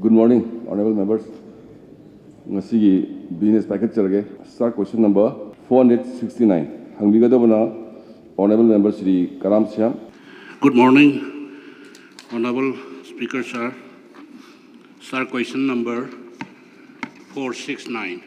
Good morning, honorable members. Ngasi business package charge. Start question number 469. Hangbigadabana, honorable member Shri Karam Syam. Good morning, Honorable Speaker, sir. Start question number 469.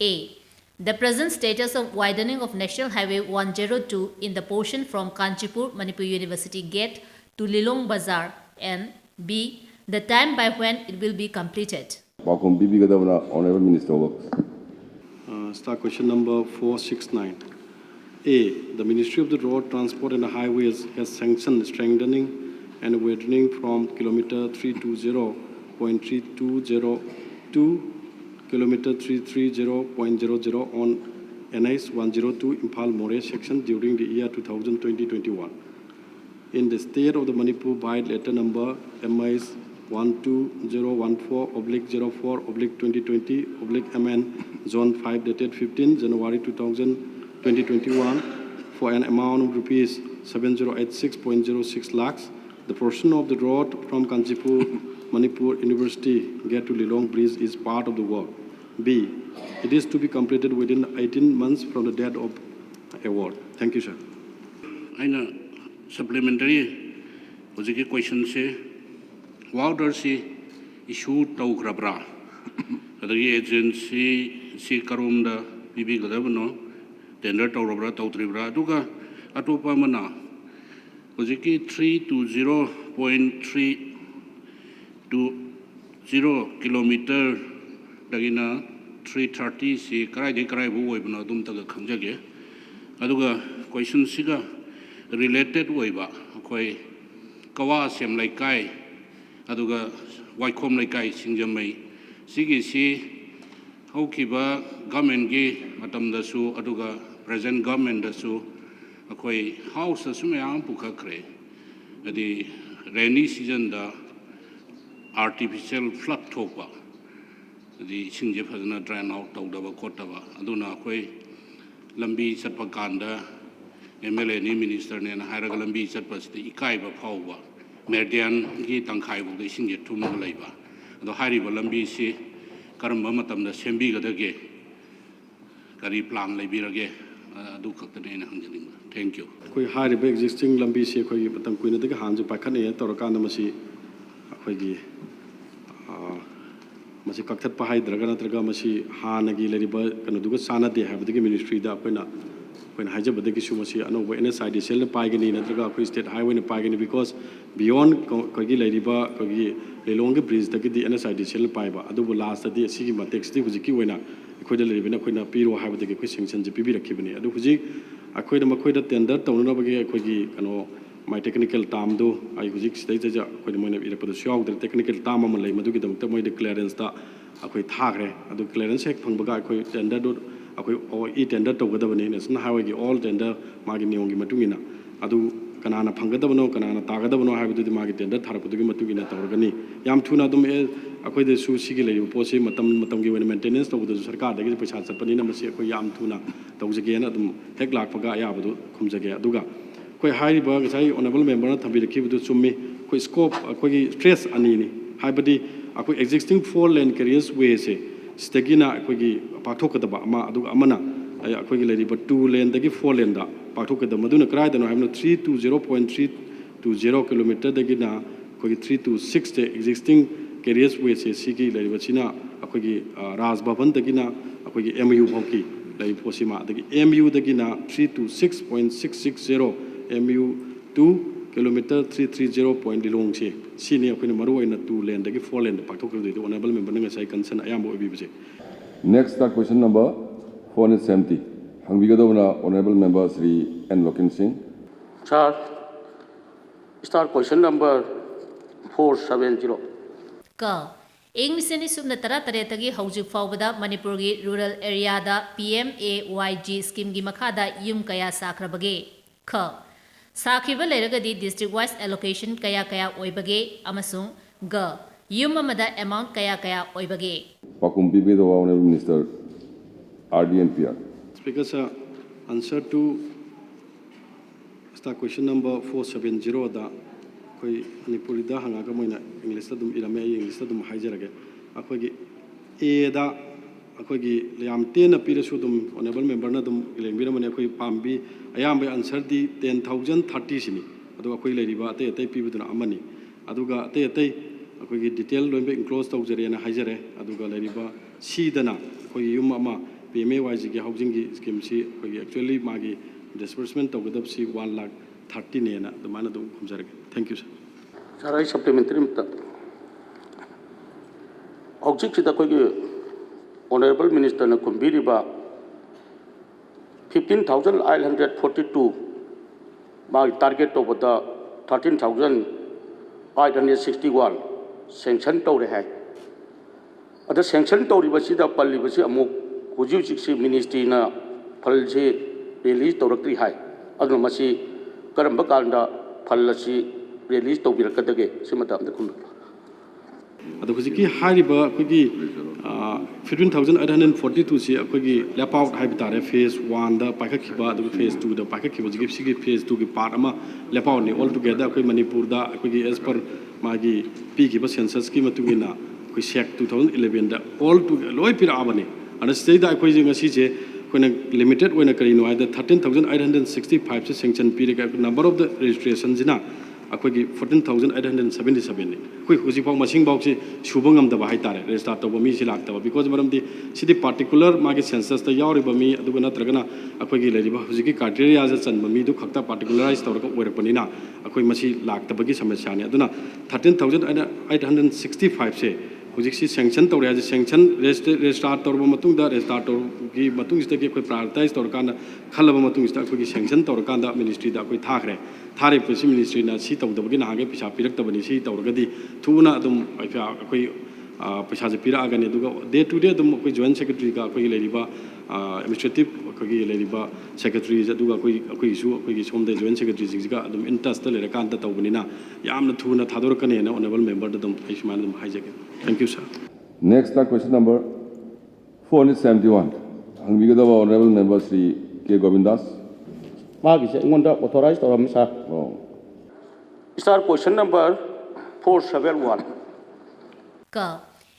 A. The present status of widening of National Highway 102 in the portion from Kanchipur, Manipur University Gate to Lilong Bazar, and B. The time by when it will be completed. Pakum Bibigadabana, honorable Minister of Works. Start question number 469. A. The Ministry of the Road, Transport and Highways has sanctioned strengthening and widening from kilometer 320.3202 to kilometer 330.00 on NH 102 Impal More section during the year 2020-21. In the state of the Manipur by letter number MIS 12014/04/2020/MN Zone 5 dated 15 January 2021 for an amount of rupees 7086.06 lakhs. The portion of the road from Kanchipur, Manipur University Gate to Lilong Bridge is part of the work. B. It is to be completed within 18 months from the date of award. Thank you, sir. Aina supplementary hojiki question se water si issue taugrabra adagi agency si karomda bibi gadabno tender taurabra tautribra aduga atopa mana hojiki 320.320 kilometer dagina 330 si karai de karai bu oibna dum taga khangjage aduga question siga related oiba akoi kawa sem laikai aduga waikhom laikai singjamai sigi si haukiba government gi matamdasu aduga present government dasu akoi house asumyam pukhakre adi rainy season da artificial flood thokpa adi singje phadna drain out tawdaba khotaba aduna akoi lambi chatpa kanda MLA ni minister ne na hairaga lambi chatpa sti ikaiba phawba merdian gi tangkhai bu de singje thumna leiba ado hairiba lambi si karamba matamda sembi gadage kari plan leibirage adu khaktane na hangjaninga. Thank you. Koi hairiba existing lambi se koi matam kuina daga hanju pakhane torakanda masi akhoi masi kakthat pa haidraga natraga masi hanagi leriba kanoduga sanade habadagi ministry da akoina hajabadagi su masi anoba NSIDCL na paigani natraga akoi state highway na paigani because beyond kogi leriba kogi Lilong bridge dagi di NSIDCL na paiba adubu last di sigi matex di hujiki wena akoida leribina akoina piro habadagi akoi sanction je pibi rakhibani adu huji akoida makoida tender tawna bagi akoigi kano my technical term do I hujik sidai ja akoida moina irapadu shaw the technical term am lei madugi damta moi de clearance da akoi thagre adu clearance hek phangbaga akoi tender do akoi e tender tawgadabani national highway gi all tender magi niyongi matungina adu kanana phanggadabano kanana tagadabano haibadu di magi tender tharapudugi matungina tawrgani yam thuna dum akoi de su sigi lei posi matam gi wena maintenance tawdu sarkar dagi paisa chapani na masi akoi yam thuna tawjage na dum hek lakpaga ayabadu khumjage aduga koi hairiba gasai honorable member na thabiraki chummi koi scope koi stress ani ni haibadi akoi existing 4 lane carriers way se stagina koi pathokadaba ama adu amana akoi leriba 2 lane dagi 4 lane da pathokadaba maduna krai da no hamna 320.320 kilometer dagi na koi 326 de existing carriers way se sigi leriba china akoi Raj Bhavan dagi na akoi MU bhoki lai posima dagi MU dagi na 326.660 MU 2 kilometer 330 point Lilong se sini akoina maru oina 2 lane dagi 4 lane pathokadu do honorable member nga sai concern ayam obi bise. Next start question number 470. Hangbigadabana, honorable member Shri N. Lokin Singh. Sir, start question number 470. Ka. Ing miseni sumna tara taretagi haujuk fawbada Manipurgi rural area da PMAYG scheme gi makhada yum kaya sakrabage. Ka. Sakhiba leragadi district wise allocation kaya oibage amasung ga yum amada amount kaya oibage. Pakum Bibigadabana, honorable minister RDNPR. Speaker sir, answer to start question number 470 da ꯑꯩꯈꯣꯏ ꯃꯅꯤꯄꯨꯔꯤꯗ ꯍꯪꯉꯒ ꯃꯣꯏꯅ ꯏꯪꯂꯤꯁꯇ ꯑꯗꯨꯝ ꯏꯔꯝꯃꯦ ꯑꯩ ꯏꯪꯂꯤꯁꯇ ꯑꯗꯨꯝ ꯍꯥꯏꯖꯔꯒꯦ ꯑꯩꯈꯣꯏꯒꯤ ꯑꯦꯗ ꯑꯩꯈꯣꯏꯒꯤ ꯌꯥꯝ ꯇꯦꯟꯅ ꯄꯤꯔꯁꯨ ꯑꯗꯨꯝ ꯑꯣꯅꯦꯕꯜ ꯃꯦꯝꯕꯔꯅ ꯑꯗꯨꯝ ꯌꯦꯡꯕꯤꯔꯝꯕꯅꯤ ꯑꯩꯈꯣꯏ ꯄꯥꯝꯕꯤ ꯑꯌꯥꯝꯕ ꯑꯟꯁꯔꯗꯤ 10,030 ꯁꯤꯅꯤ ꯑꯗꯨꯒ ꯑꯩꯈꯣꯏ ꯂꯩꯔꯤꯕ ꯑꯇꯩ ꯑꯇꯩ ꯄꯤꯕꯗꯨꯅ ꯑꯃꯅꯤ ꯑꯗꯨꯒ ꯑꯇꯩ ꯑꯇꯩ ꯑꯩꯈꯣꯏꯒꯤ ꯗꯤꯇꯦꯜ ꯂꯣꯏꯅꯃꯛ ꯏꯟꯀ꯭ꯂꯣꯖ ꯇꯧꯖꯔꯦꯅ ꯍꯥꯏꯖꯔꯦ ꯑꯗꯨꯒ ꯂꯩꯔꯤꯕ ꯁꯤꯗꯅ ꯑꯩꯈꯣꯏꯒꯤ ꯌꯨꯝ ꯑꯃ PMAYGꯒꯤ ꯍꯥꯎꯖꯤꯡꯒꯤ ꯁ꯭ꯀꯤꯝꯁꯤ ꯑꯩꯈꯣꯏꯒꯤ ꯑꯦꯛꯆꯨअली ꯃꯥꯒꯤ ꯗꯤꯁꯕꯔꯁꯃꯦꯟ ꯇꯧꯒꯗꯕꯁꯤ 1,30,000 ꯅꯦꯅ ꯑꯗꯨꯃꯥꯏꯅ ꯑꯗꯨꯝ ꯈꯨꯝꯖꯔꯒꯦ ꯊꯦꯡꯛ ꯌꯨ ꯁꯔ ꯁꯥꯔ ꯑꯩ ꯁꯞꯄ꯭ꯂꯤꯃꯦꯟꯇꯔꯤ ꯑꯃꯇ ꯍꯧꯖꯤꯛꯁꯤꯗ ꯑꯩꯈꯣꯏꯒꯤ ꯑꯣꯅꯔꯦꯕꯜ ꯃꯤꯅꯤꯁꯇꯔꯅ ꯈꯨꯝꯕꯤꯔꯤꯕ 15,842 मागी टारगेट तौबदा 13,861 सेंक्शन तौरे है अदा सेंक्शन तौरीबसीदा पल्लीबसी अमुक हुजी हुजिक्सी मिनिस्ट्रीना फलसी रिलीज तौरक्री है अदुना मसी करंबा कालदा फलसी रिलीज तौबिरकदगे सिमतामदा खुम अदो हुजिकी हारिबा अखोगी 15,842 से अखोगी लैप आउट हाइब तारे फेज 1 दा पाइखखिबा अदु फेज 2 दा पाइखखिबा जिगी सिगी फेज 2 की पार्ट अमा लैप आउट नि ऑल टुगेदर अखोई मणिपुर दा अखोगी एज पर मागी पीखिबा सेंसस की मतुगिना अखोई सेक 2011 दा ऑल टू लोय पिराबनी अन स्टेदा अखोई जिंग सी जे कोना लिमिटेड ओना करिनो आइदा 13,865 से सेंक्शन पीरेगा नंबर ऑफ द रजिस्ट्रेशन जिना अखोगी 14,877 ने कोई हुजिफाव मसिंग बाउसी सुबंगम दबा हाई तारे रेजिस्टर तब मी से लाक्तबा बिकॉज मरमदी सिदी पार्टिकुलर मागे सेंसस ता यावरिबा मी अदुगा नत्रगना अखोगी लेरिबा हुजिकी क्राइटेरिया जा चनबा मी दु खक्ता पार्टिकुलराइज तौरका ओइरपनिना अखोई मसी लाक्तबगी समस्या ने अदुना 13,865 से हुजिक्सी सेंक्शन तौरे आज सेंक्शन रेजिस्टर तौरबा मतुंग दा रेजिस्टर तौरगी मतुंग इस्ते कोई प्रायोरिटाइज तौरकाना खलबा मतुंग इस्ता अखोगी सेंक्शन तौरकांदा मिनिस्ट्री दा कोई थाखरे थारे पेसी मिनिस्ट्री ना सी तौदबगी नागे पैसा पिरक्तबनी सी तौरगदी थुना अदुम अखोई पैसा जे पिरागने दुगा डे टू डे अदुम अखोई जॉइंट सेक्रेटरी का अखोई लेरिबा एडमिनिस्ट्रेटिव अखोई लेरिबा सेक्रेटरी अदुगा अखोई इशू अखोई सोमदे जॉइंट सेक्रेटरी जिगा अदुम इंटरेस्ट लेरकांदा तौबनिना यामना थुना थादोरकनेना ऑनरेबल मेंबर दम आइसमान दम हाइजेगे thank you sir Next, question number 471. Hangbigadaba Honorable Member Sri K. Govindas. मागी से इंगोंदा ऑथराइज तौरम sir Oh. Star question number 471 क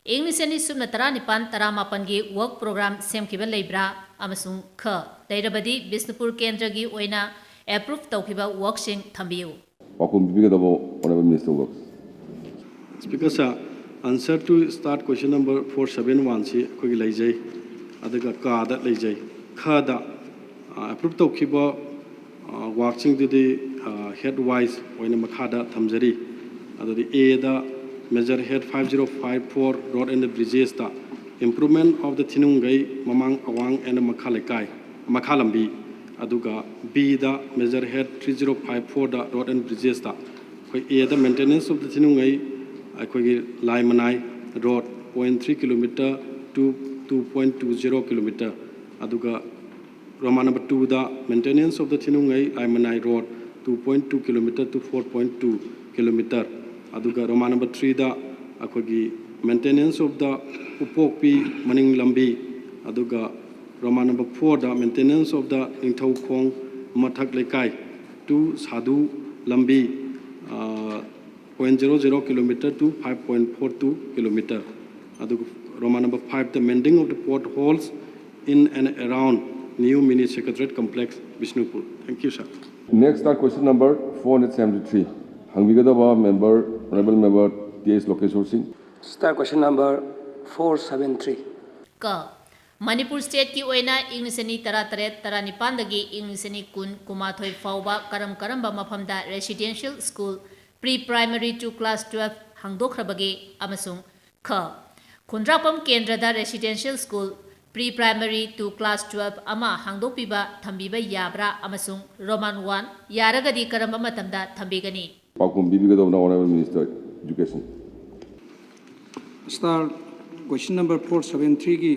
इंग्लिश एनी सुमना 19-18 गी वर्क प्रोग्राम सेमखिबा लेब्रा अमसुंग ख लेरबदी बिष्णुपुर केंद्र गी ओइना एप्रूव तौखिबा वर्कसिंग थंबियु Pakum Bibigadaba Honorable Minister Works. Speaker sir, answer to start question number 471 से कोई लेजै अदगा का दा लेजै खादा approve तौखिबा वर्कसिंग दुदी head wise ओइना मखादा थमजरी अददी A दा measure head 5054 road and bridges ता improvement of the Tinungai Mamang Awang and Makhalekai Makhalambi aduga B da measure head 3054 da road and bridges ता कोई A da maintenance of the Tinungai अखोगी Laimanai road 0.3 kilometre to 2.20 kilometre अदुगा रोमा number 2 दा maintenance of the Thinungai Laimanai road 2.2 kilometre to 4.2 kilometre अदुगा रोमा number 3 दा अखोगी maintenance of the Upokpi Maning लंबी अदुगा रोमा नंबर 4 दा maintenance of the Ninthoukhong Mathak Leikai to Sadhu लंबी 0.00 kilometer to 5.42 kilometer. Roma number 5, the mending of the potholes in and around new mini secretariat complex, Bishnupur. Thank you, sir. Next, question number 473. Hangbigadaba Member, Honorable Member T.S. Lokeshwar Singh. Start question number 473. क Manipur state की ओइना English एनी 13-19 दगी English एनी 10-13 फाउबा करम मफमदा residential school pre primary to class 12 हांगदोखरबगे अमसुंग ख खुंद्रापम केंद्रदा residential school pre primary to class 12 अमा हांगदोपिबा थंबिबा याब्रा अमसुंग रोमान 1 यारगदी करम मतमदा थंबिगनी Pakum Bibigadaba Honorable Minister Education. Start question number 473 की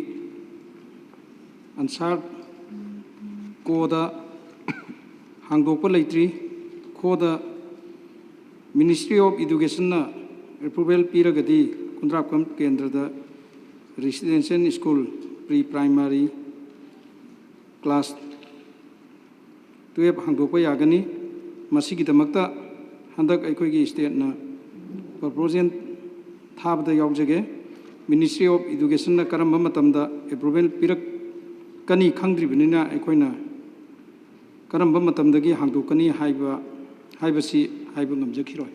आंसर कोदा हांगदोप लेट्री खोदा Ministry of Education na approval piragadi Kundrapkam Kendra da residential school pre-primary class 12 hangdopa yagani masigi damakta handak aikoigi state na proposal thabda yaujage Ministry of Education na karamba matamda approval pirak kani khangdri binina aikoina karamba matamdagi hangdokani haibasi haiba ngamjakhiroi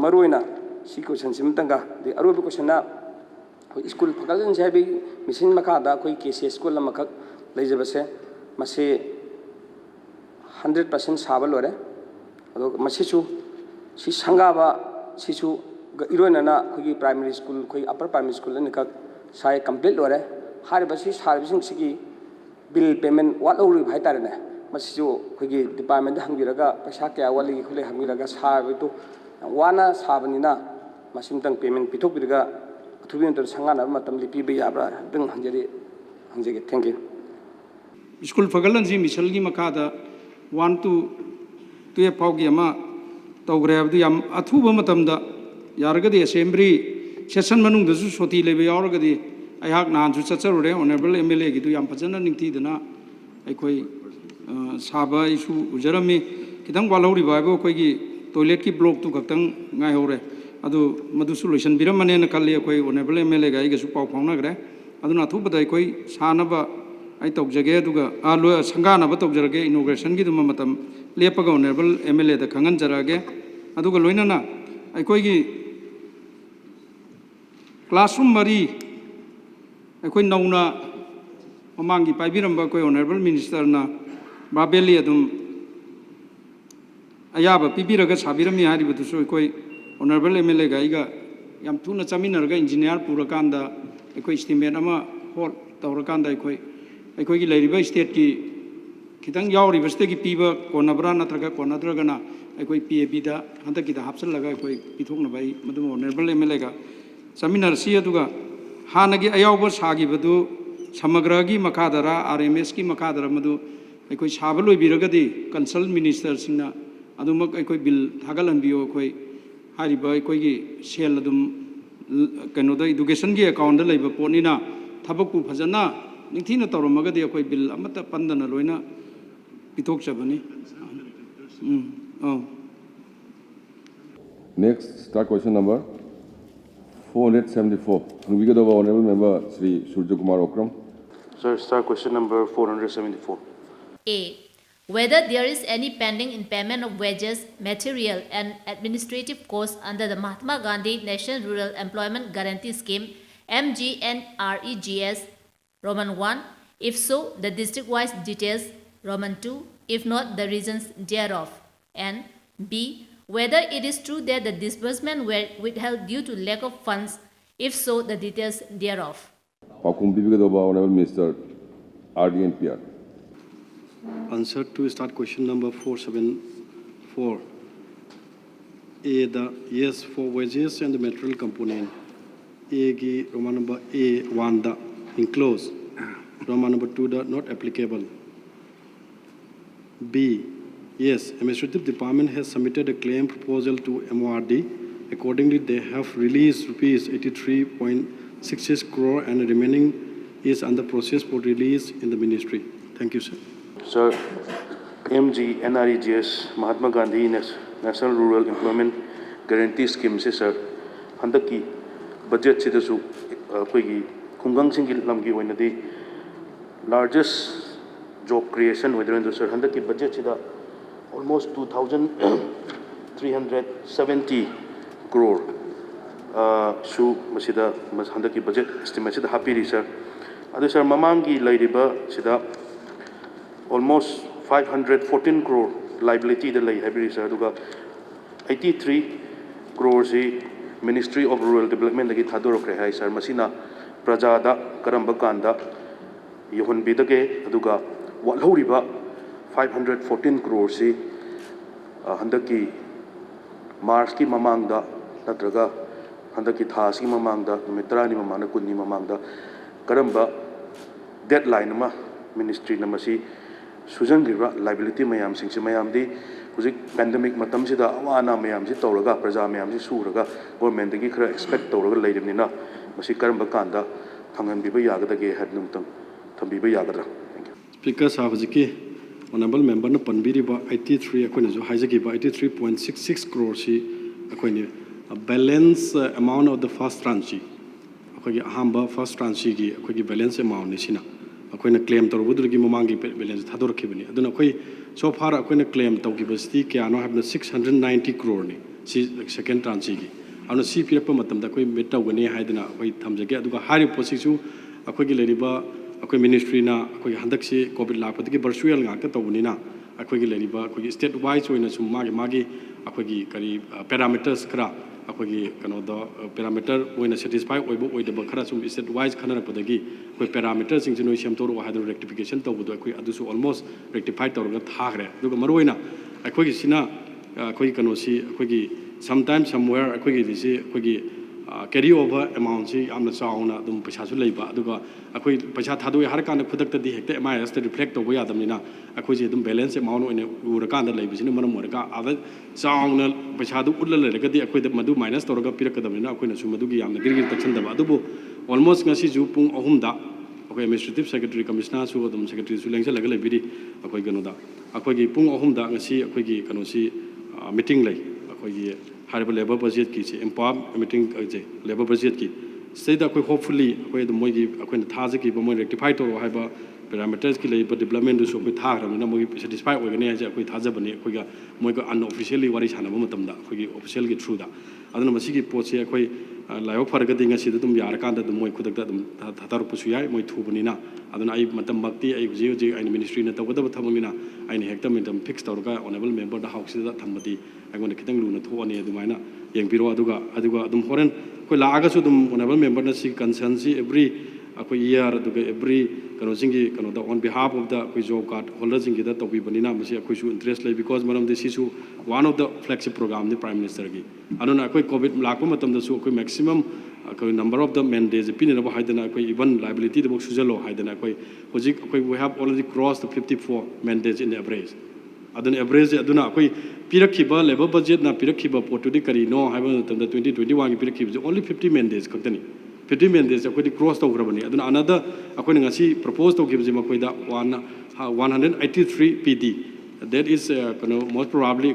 maruina si question simtanga de arubi question na school phagal jai bi mission maka da koi KCS school la makak leijabase mase 100% sabal ore ado masichu si sangaba sichu iroina na koi primary school koi upper primary school ne ka sai complete ore har basi servicing sigi bill payment wat ori bhai tare ne masichu koi department da hangiraga paisa kya wali khule hangiraga sabe to wana sabanina masimtang payment pithok biraga thubin tor sangana matam lipi be yabra deng hangjege thank you school fagalan ji misal gi makada 1 to 12 pawgi ama tawgre abdu yam athuba matamda yaragadi assembly session manung da su soti lebe yaragadi ayhak nan su chacharure honorable MLA gi du yam phajana ningti dana aikoi saba isu ujarami kitang walhori baibo koi gi toilet ki block tu gaktang ngai hore adu madu solution biramane na kalli koi honorable MLA ga iga su pau phangna gre aduna athuba dai koi sanaba ai tawjage aduga alu sangana ba tawjarage inauguration gi dum matam lepaga honorable MLA da khangan jarage aduga loina na ai koi gi classroom mari ai koi nauna mamangi paibiramba koi honorable minister na babeli adum ayaba pibiraga sabirami haribudu so koi honorable MLA ga iga yam thuna chaminarga engineer purakanda koi estimate ama hol tawrakanda koi gi lairiba state ki kitang yauri beste ki piba konabra natraga konadragana koi PAB da hanta ki da hapsal laga koi pithokna bai madu honorable MLA ga saminar si aduga hanagi ayawba sagi badu samagra gi makadara RMS ki makadara madu koi sabaloi biragadi consult minister singna adumak koi bill thagalan bio koi hariba koi gi sel adum kanoda education gi account da leiba ponina thabakku phajana ningthina tawramagadi koi bill amata pandana loina pithok chabani Next, start question number 474. Hangvigadova Honorable Member Sri Surya Kumar Okram. Sir, start question number 474. A. Whether there is any pending in payment of wages, material and administrative costs under the Mahatma Gandhi National Rural Employment Guarantee Scheme MGNREGS Roman 1. If so, the district-wise details Roman 2. If not, the reasons thereof. And B. Whether it is true that the disbursement were withheld due to lack of funds. If so, the details thereof. Pakum Hangvigadova Honorable Minister RDNPR. Answer to start question number 474. A, the yes for wages and the material component. A gi Roman number A1 the enclosed. Roman number 2 the not applicable. B, yes, administrative department has submitted a claim proposal to MORD. Accordingly, they have released rupees 83.66 crore and the remaining is under process for release in the ministry. Thank you, sir. Sir, MGNREGS Mahatma Gandhi National Rural Employment Guarantee Scheme se sir handaki budget se dasu koi gi khungang sing lamgi oinadi largest job creation within the sir handaki budget se da almost 2,370 crore su masida handaki budget estimate se da happy sir adu sir mamangi lairiba sida almost 514 crore liability the lay heavy sir aduga 83 crore si Ministry of Rural Development dagi thadorokre hai sir masina praja da karamba kanda yohon bidage aduga walhoriba 514 crore si handaki March ki mamangda natraga handaki thas ki mamangda numitra ni mamangda kunni mamangda karamba deadline ma ministry na masi sujangriba liability mayam singsi mayam di huzik pandemic matam sida awana mayam si tawraga praja mayam si suraga government gi khara expect tawraga leiribnina masi karamba kanda thangan biba yagadage had numtam thambiba yagadra. Speaker sahab ji ki honourable member ने पनबीरीबा 83 अखोइना जो हाइजगिबा 83.66 crore सी अखोइने balance amount of the first tranche अखोइगे अहांबा first tranche की अखोइगे बैलेंस अमाउंट निसिना अखोइना क्लेम तौरबुदुगी ममांगी बैलेंस थादोरखिबनी अदुना अखोइ सो फार अखोइना क्लेम तौगिबस्ती क्यानो हाबना 690 crore नि सी सेकेंड ट्रांच की अनु सी पिरप मतमदा अखोइ मिट तौगनी हाइदना अखोइ थमजगे अदुगा हारि पोसिसु अखोइगे लेरिबा अखोइ मिनिस्ट्री ना अखोइ हंदक से कोविड लापदगी वर्चुअल ngakta तौबनीना अखोइगे लेरिबा अखोइगे स्टेट वाइज ओइना सु मागी अखोइगी करी पैरामीटर्स खरा अखोइगी कनो द पैरामीटर ओइना सैटिस्फाई ओइबो ओइदबा खरा सु स्टेट वाइज खनरपदगी अखोइ पैरामीटर सिंग नोइ सेमतोरो हादर रेक्टिफिकेशन तौबदो अखोइ अदुसु ऑलमोस्ट रेक्टिफाई तौरगा थाखरे अदुगा मरोइना अखोइगी सिना अखोइ कनो सी अखोइगी समटाइम समवेयर अखोइगी दिसी अखोइगी कैरी ओवर अमाउंट से आमना चाउना अदुम पैसासु लैबा अदुगा अखोइ पैसा थादोय हर कान खुदक्तदी हेक्ते एमआईएस ते रिफ्लेक्ट तौबो यादमनिना अखोइ जे अदुम बैलेंस अमाउंट ओइने उरकांदा लैबिसिना मरम ओरका आदा चाउना पैसादु उल्ला लैरगदी अखोइ द मदु माइनस तौरगा पिरकदमनिना अखोइना सु मदुगी यामना गिरगिर तक्सनदबा अदुबो almost ngasi ju pung 3 da अखोइ एडमिनिस्ट्रेटिव सेक्रेटरी कमिश्नर सु अदुम सेक्रेटरी सु लेंगसलगा लैबिरि अखोइ गनोदा अखोइगी pung 3 da ngasi अखोइगी कनोसी मीटिंग लै अखोइगी हारिबा लेबर बजेट की एम्पावर मीटिंग लेबर बजेट की सैदा अखोइ होपफुली अखोइ मोइगी अखोइना थाजकी मोइ रेक्टिफाई तौर हाइबा पैरामीटर्स की लेबर डेवलपमेंट सु अखोइ थाखरमना मोइ सैटिस्फाई ओइगने हाइजे अखोइ थाजबने अखोइगा मोइगा अनऑफिशियली वारी सानबा मतमदा अखोइगी ऑफिशियल की थ्रू दा अदुना मसिगी पोसे अखोइ लाइव फरगदी ngasi दum यारकांदा दum मोइ खुदकदा दum थातारपसु याय मोइ थुबनिना अदुना आई मतम मक्ति आई हुजे हुजे आई मिनिस्ट्री ना तवदब थममिना आई हेक्ता मिटम फिक्स तौरगा ऑनरेबल मेंबर दा हाउसदा थमबदी आइगोन खितंग लुना थोअने अदुमाइना येंबिरो अदुगा अदुम होरेन कोइ लागासु दum ऑनरेबल मेंबर ना सी कंसर्न सी एवरी अखोइ ईयर अदुगा एवरी कनो सिंगी कनो दा ऑन बिहाफ ऑफ द कोइ जॉब कार्ड होल्डर सिंगी दा तौबी बनिना मसी अखोइसु इंटरेस्ट लै बिकॉज मरम दे सिसु one of the flagship programme the prime minister की अदुना अखोइ कोविड लाको मतम दसु अखोइ मैक्सिमम अखोइ नंबर ऑफ द मैंडेज पिनरबो हाइदना अखोइ इवन लायबिलिटी दबो सुजलो हाइदना अखोइ होजिक अखोइ we have already cross the 54 mandays in average अदुना एवरेज अदुना अखोइ पिरखिबा लेबर बजेट ना पिरखिबा पोटुदि करिनो हाइबा तंदा 2021 की पिरखिबा ओनली 50 मैंडेज खक्तनी 50 मैंडेज अखोइ क्रॉस तौग्रबनी अदुना अनदर अखोइ ngasi प्रपोज तौगिबजे मखोइदा 183 PD that is most probably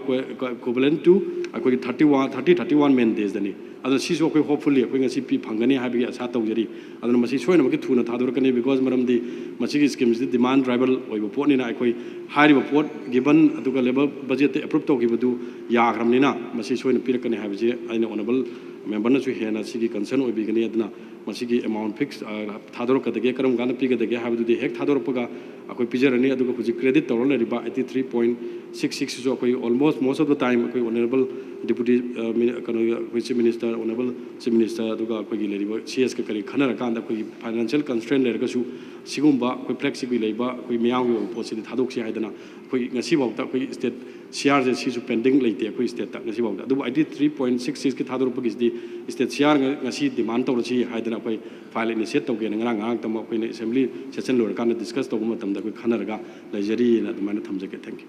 equivalent to अखोइ 31 मैंडेज दनी अदुना सिसु अखोइ होपफुली अखोइ ngasi पी फंगनी हाइबि आशा तौजरी अदुना मसी सोइनमकि थुना थादोरकनी बिकॉज मरमदि मसीगी स्कीम्स दि डिमांड ड्राइवल ओइबो पोटनिना अखोइ हारिबो पोट गिवन अदुगा लेबर बजेट अप्रूव तौगिबदु याग्रमनिना मसी सोइन पिरकनी हाइबजे आइना ऑनरेबल मेंबर नसु हेना सिगी कंसर्न ओइबिगनी अदुना मसीगी अमाउंट फिक्स थादोरकदगे करम गाना पिगदगे हाइबदुदि हेक थादोरपगा अखोइ पिजरनी अदुगा हुजि क्रेडिट तौर लेरिबा 83.66 सु अखोइ almost most of the time अखोइ honourable deputy chief minister honourable chief minister अदुगा अखोइगी लेरिबा सीएस का करी खनर कांदा अखोइगी फाइनेंशियल कंस्ट्रेंट लेरगसु सिगुम्बा अखोइ फ्लेक्सिबल लेबा अखोइ मियावगी पोसिदि थादोक्सि हाइदना अखोइ ngasi बाउता अखोइ स्टेट सीआर जे सिसु पेंडिंग लेते अखोइ स्टेट ता ngasi बाउता अदु 83.66 की थादोरपगिसदि स्टेट सीआर ngasi डिमांड तौरसि हाइदना अखोइ फाइल इनिशिएट तौगे ngang तम अखोइने असेंबली सेशन लोर कान डिस्कस तौब मतमदा अखोइ खनरगा लेजरी ना दुमाना थमजके thank you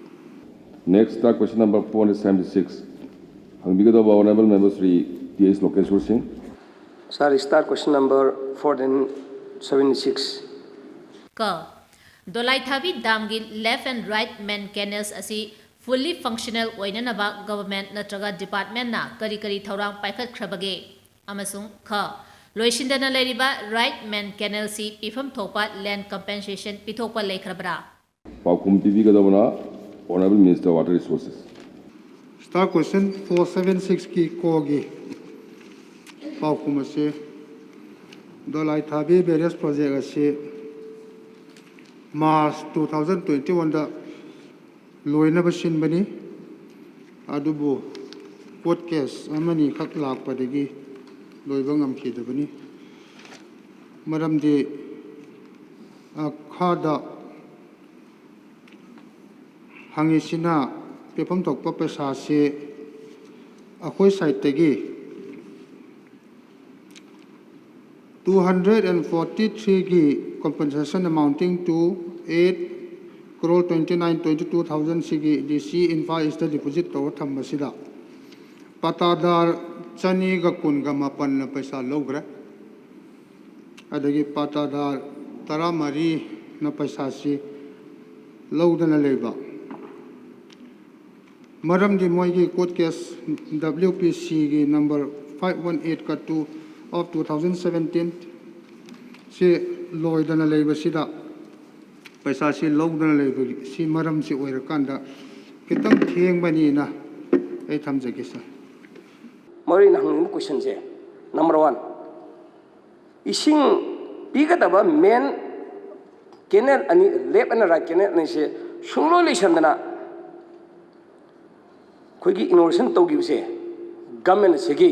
Next, question number 476. Hangbigadaba honorable member Sri T.S. Lokeshwar Singh. Sir, start question number 476. Ka Dolaithabi Damgi left and right main canals asi fully functional oinanaba government natraga department na kari kari thaurang paikhat khrabage amasung kha loisindana leriba right main canal si pifam thopa land compensation pithokpa lekhrabra Paukum TV Gadavana, Honorable Minister Water Resources. Start question 476 की कोगी Paukum से Dolaithabi various project से March 2021 दा लोइना बसिन बनी अदुबो court case अमनी खक लाकपदगी लोइबा ngamखिदबनी मरमदि खादा हंगिसिना पेफम थोकपा पैसा से अखोई side तगी 243 की compensation amounting to 8,29,22,000 सिगी DC Infa is the deposit to थम्बसिदा पतादार चनी गुन मापन पैसा लौग्रे अदगी पतादार 13 न पैसा से ꯂꯧꯗꯅ ꯂꯩꯕ ꯃꯔꯝꯗꯤ ꯃꯣꯏꯒꯤ ꯀꯣꯔꯠ ꯀꯦꯁ WPCꯒꯤ ꯅꯝꯕꯔ 518/2 of 2017 ꯁꯤ ꯂꯣꯏꯗꯅ ꯂꯩꯕꯁꯤꯗ ꯄꯩꯁꯥꯁꯤ ꯂꯧꯗꯅ ꯂꯩꯕꯒꯤ ꯁꯤ ꯃꯔꯝꯁꯤ ꯑꯣꯏꯔꯀꯥꯟꯗ ꯈꯤꯇꯪ ꯊꯦꯡꯕꯅꯤꯅ ꯑꯩ ꯊꯝꯖꯒꯦ ꯁꯥꯔ ꯃꯔꯤ ꯅꯍꯪ ꯀꯣꯏꯁꯟꯁꯦ ꯅꯝꯕꯔ 1 इसिंग पीगदबा मेन केनेल अनि लेफ्ट एंड राइट केनेल अनि से सुंगलो लेसंदना खोगी इनोवेशन तौगिबसे गवर्नमेंट सेगी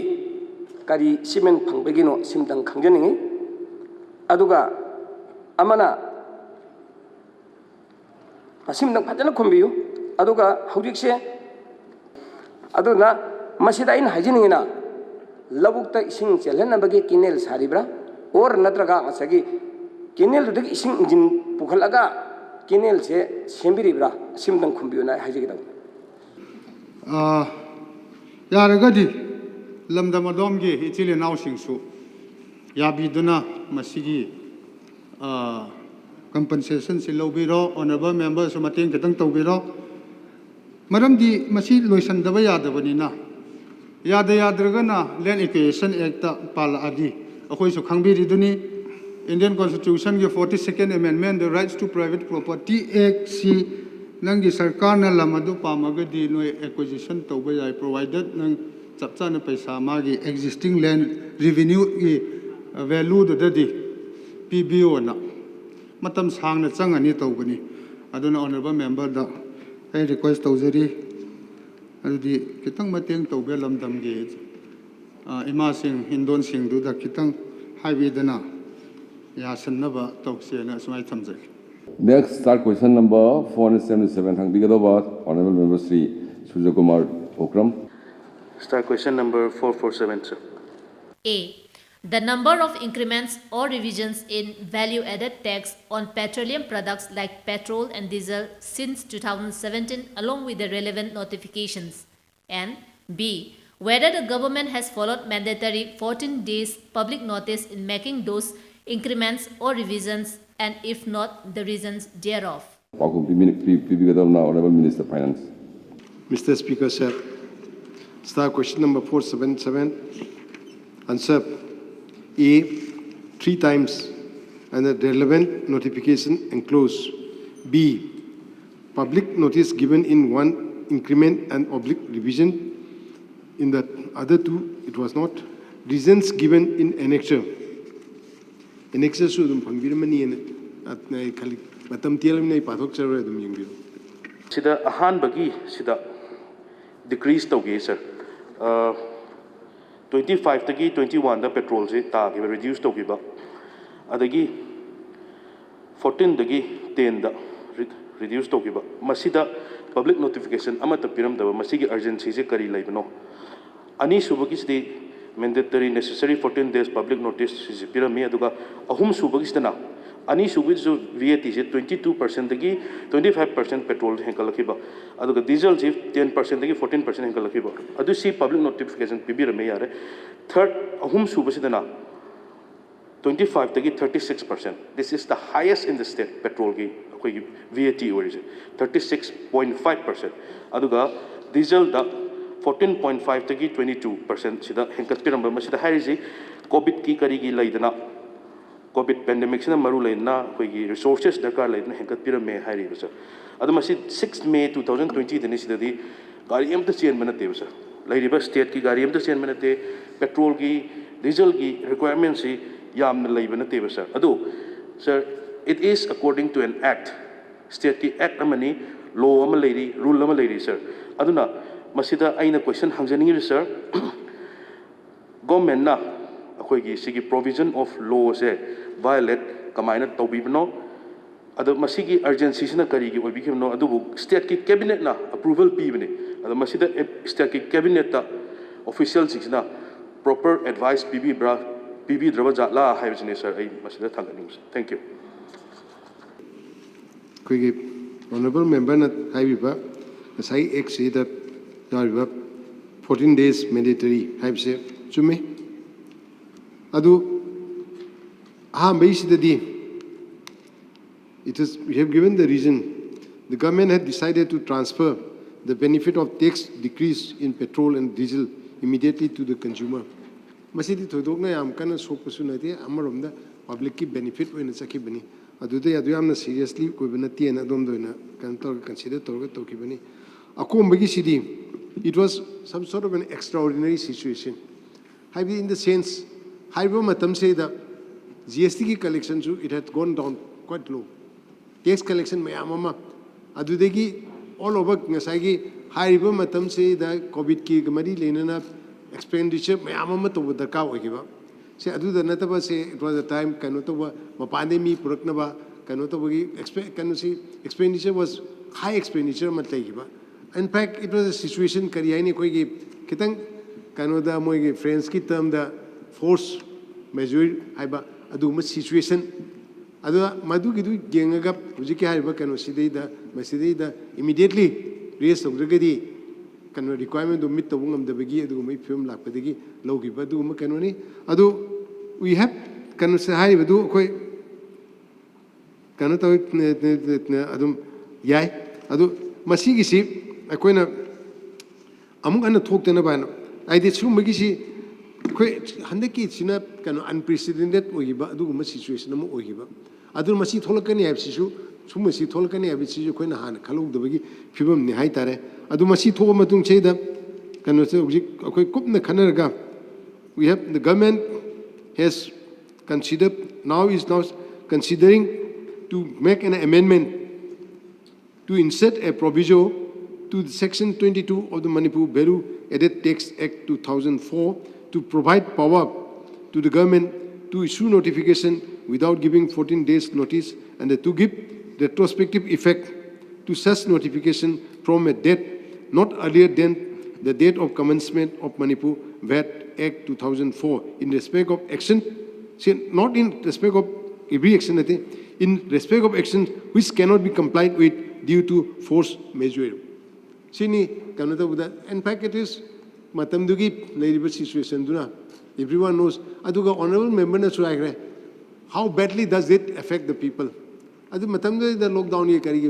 करी सीमेंट फंगबेगिनो सिमदंग खंजनिंगी अदुगा अमना असिमदंग फजना खुंबियु अदुगा हौजिकसे अदुना मसिदा इन हाइजिनिंगिना लबुक्ता इसिंग चेलनबगे केनेल सारिब्रा और नत्रगा असगी केनेल दुदग इसिंग इंजिन पुखलगा केनेल से सेंबिरिब्रा सिमदंग खुंबियुना हाइजिगिदा यारगदी लमदम अदोमगी इचिले नाउसिंगसु याबिदुना मसिगी कंपनसेशन से लौबिरो ऑनरेबल मेंबर सु मतेंग खतंग तौबिरो मरमदी मसी लोइसंदबा यादबनिना यादे याद्रगना लैंड एक्विजिशन एक्ट पालादी अखोइसु खंबिरिदुनी इंडियन कॉन्स्टिट्यूशन के 42nd amendment the rights to private property act सी नंगी सरकार न लमदु पामगदी नो एक्विजिशन तौबा याय प्रोवाइडेड नंग चपचान पैसा मागी एक्जिस्टिंग लैंड रेवेन्यू की वैल्यू ददी पीबीओ ना मतम सांगना चंगनी तौबनी अदुना ऑनरेबल मेंबर दा आई रिक्वेस्ट तौजरी अदुदी खितंग मतेंग तौबे लमदमगी इमा Singh Hindaun Singh दुदा खितंग हाइवेदना यासन्नबा तौसेना सुमाय थमजै Next, start question number 477. Hang bigado about Honorable Member Sri Surya Kumar Okram. Start question number 447, sir. A. The number of increments or revisions in value-added tax on petroleum products like petrol and diesel since 2017 along with the relevant notifications. And B. Whether the government has followed mandatory 14 days public notice in making those increments or revisions, and if not, the reasons thereof. Honorable Minister of Finance. Mr. Speaker, sir. Start question number 477. Answer A, 3 times, and the relevant notification enclosed. B, public notice given in one increment and oblique revision. In the other two, it was not. Reasons given in annexure. Annexure su dum phangbiramani at nay khali matam tialamnai pathok charre dum yengbiru. Sida ahan bagi sida decrease tauge sir. 25 tagi 21 da petrol se ta gi reduce tauge ba. Adagi 14 dagi 10 da reduce tauge ba. Masida public notification amata piram da masigi urgency se kari laibano. Ani subagi sidi mandatory necessary 14 days public notice is pirami aduga ahum subagistana ani subis VAT is 22% dagi 25% petrol henkalakiba aduga diesel is 10% dagi 14% henkalakiba adu si public notification pibirame yare third ahum subasidana 25 dagi 36%. This is the highest in the state petrol gi akoi VAT or is 36.5%. aduga diesel da 14.5 tagi 22% sida henkat piramba masida hairisi covid ki karigi laidana covid pandemic sina maru laina koigi resources darkar laidana henkat pirame hairi basa adu masi 6 May 2020 deni sida di gari emta chen manate basa lairiba state ki gari emta chen manate petrol ki diesel ki requirements si yamna laibana te basa adu sir it is according to an act state ki act amani law ama lairi rule ama lairi sir aduna masida aina question hangjaningi sir government na akoigi sigi provision of law se violate kamaina tobibno adu masigi urgency sina karigi obikimno adu state ki cabinet na approval pibne adu masida state ki cabinet ta official sina proper advice pb draba jatla haibjine sir ai masida thangani thank you Koigi honorable member na haibiba sai ek se da 14 days mandatory haibse chume adu ha basidadi it is we have given the reason the government had decided to transfer the benefit of tax decrease in petrol and diesel immediately to the consumer. Masidi thodokna yam kana sokpasu nate amarom da public ki benefit oina sakibani adude adu yamna seriously koibana tiena adom doina kan tor consider torga tokibani akombagi sidi it was some sort of an extraordinary situation. In the sense, the GST collection, it had gone down quite low. Tax collection, adudegi all over Nasagi, Haribo Matam say the COVID ki Gamadi Lenana expenditure, Mayamama to the cow give up. Say Adu the Nataba say it was a time Kanotova, Mapandemi, Puruknava, Kanotawagi, expenditure was high expenditure Matagiba. In fact, it was a situation Kariani Koigi Kitang Kanoda Moigi friends ki term the force measure Haiba Aduma situation. Adu Madugidu Gangagap, Ujiki Haiba Kanosidida, Masidida immediately raised of Regadi Kano requirement to meet the womb the Begi, do make film like Padigi, Logi Badu Macanoni. Adu we have Kanosahai Badu Kanota Adum Yai Adu Masigisi. Akoina among an talk to Nabana. I did so Magisi Handaki Sina can unprecedented Ogiba, do much situation of Ogiba. I don't must see Tolkani have Sisu, Sumasi Tolkani have Sisu Quenahan, Kalum the Bagi, Fibum Nihaitare. I do must see Tomatung Cheda, cannot say Kupna Kanaraga. We have the government has considered now is now considering to make an amendment to insert a provision to Section 22 of the Manipur Beru Edit Tax Act 2004 to provide power to the government to issue notification without giving 14 days notice and to give retrospective effect to such notification from a date not earlier than the date of commencement of Manipur VAT Act 2004 in respect of action, not in respect of every action, in respect of actions which cannot be complied with due to force majeure. Sini Canada with that. In fact, it is Matamdugi labor situation. Everyone knows. Aduga honorable member na how badly does it affect the people? Adu Matamdu the lockdown ye kari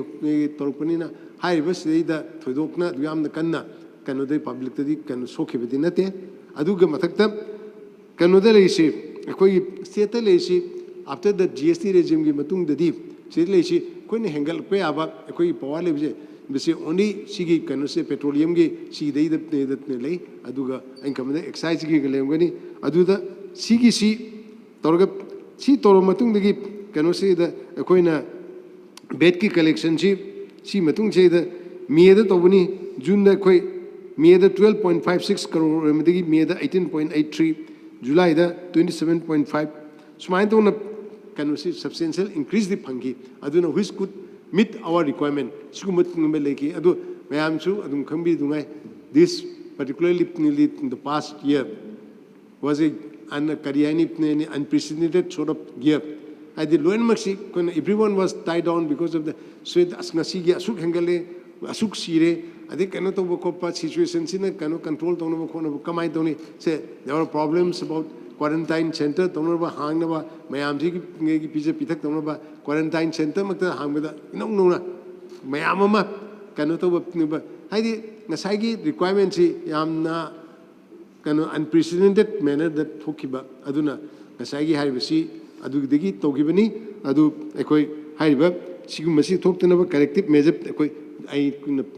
Torpanina high reverse the Thodokna Viam the Kanna Canada public can soak within Aduga Matakta Canada Lacy, a koi theatre lacy after the GST regime Matung the deep. Say lacy, Queen Hengel pay about a koi power level. Bese only Sigi Kanose petroleum ge si they the lay Aduga and come the excise gi Lemgani Aduda Sigi si Torga si Toromatung the gip Kanose the Aquina Betki collection chip si Matung say the Mieda Tobuni June the Quay Mieda 12.56 crore Remedy Mieda 18.83 July the 27.5 Smaitona Kanose substantial increase the punky Aduna which could meet our requirement. This, particularly in the past year, was a unprecedented sort of year. At the low end, everyone was tied down because of the Swed Asnasigi, Asuk Hengale, Asuk Sire. I think cannot overcome situations in a cannot control Tony. Say there were problems about quarantine center, Tonova Hangava, Mayamji, Pizza Pitak Tonova, quarantine center, Mata Hamada, no, Mayamama, Kanoto, Heidi, Nasagi requirements, Yamna, Kano unprecedented manner that Tokiba, Aduna, Nasagi Harivasi, Adu Digi, Tokibani, Adu, Ekoi, Hariba, Sigumasi talked about corrective measure, I couldn't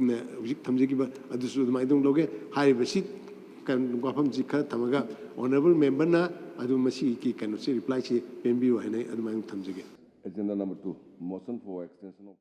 Tamzikiba, Adu, my don't loge, Harivasi. Can Guapam Zika Tamaga, honorable member na Adumasi can reply, Penbu and Adman Tamziga. Agenda number 2, motion for extension of